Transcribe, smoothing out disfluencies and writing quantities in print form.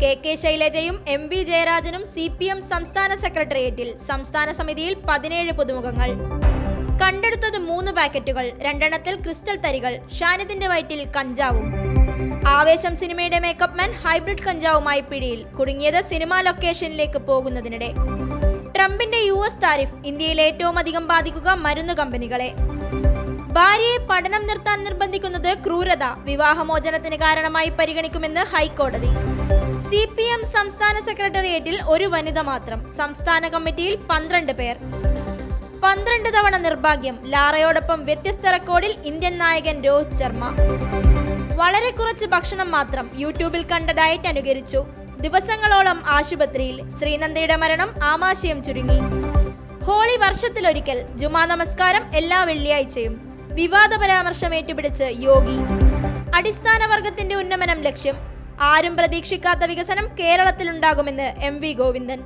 K ശൈലജയും MV ജയരാജനും CPM സംസ്ഥാന സെക്രട്ടേറിയറ്റിൽ. സംസ്ഥാന സമിതിയിൽ 17 പുതുമുഖങ്ങൾ. കണ്ടെടുത്തത് 3 പാക്കറ്റുകൾ, 2 എണ്ണത്തിൽ ക്രിസ്റ്റൽ തരികൾ. ഷാനിദിന്റെ വയറ്റിൽ കഞ്ചാവും. ആവേശം സിനിമയുടെ മേക്കപ്പ് മാൻ ഹൈബ്രിഡ് കഞ്ചാവുമായി പിടിയിൽ. കുടുങ്ങിയത് സിനിമാ ലൊക്കേഷനിലേക്ക് പോകുന്നതിനിടെ. ട്രംപിന്റെ US താരിഫ് ഇന്ത്യയിൽ ഏറ്റവും അധികം ബാധിക്കുക മരുന്ന് കമ്പനികളെ. ഭാര്യയെ പഠനം നിർത്താൻ നിർബന്ധിക്കുന്നത് ക്രൂരത, വിവാഹമോചനത്തിന് കാരണമായി പരിഗണിക്കുമെന്ന് ഹൈക്കോടതി. CPM സംസ്ഥാന സെക്രട്ടേറിയറ്റിൽ 1 വനിത മാത്രം. സംസ്ഥാന കമ്മിറ്റിയിൽ 12 പേർ. 12 തവണ നിർഭാഗ്യം. ലാറയോടൊപ്പം വ്യത്യസ്ത റെക്കോർഡിൽ ഇന്ത്യൻ നായകൻ രോഹിത് ശർമ്മ. വളരെ കുറച്ച് ഭക്ഷണം മാത്രം. യൂട്യൂബിൽ കണ്ട ഡയറ്റ് അനുകരിച്ചു. ദിവസങ്ങളോളം ആശുപത്രിയിൽ. ശ്രീനന്ദയുടെ മരണം ആമാശയം ചുരുങ്ങി. ഹോളി വർഷത്തിലൊരിക്കൽ. ജുമാ നമസ്കാരം എല്ലാ വെള്ളിയാഴ്ചയും. വിവാദ പരാമർശം ഏറ്റുപിടിച്ച് യോഗി. അടിസ്ഥാന വർഗത്തിന്റെ ഉന്നമനം ലക്ഷ്യം. ആരും പ്രതീക്ഷിക്കാത്ത വികസനം കേരളത്തിലുണ്ടാകുമെന്ന് MV ഗോവിന്ദൻ.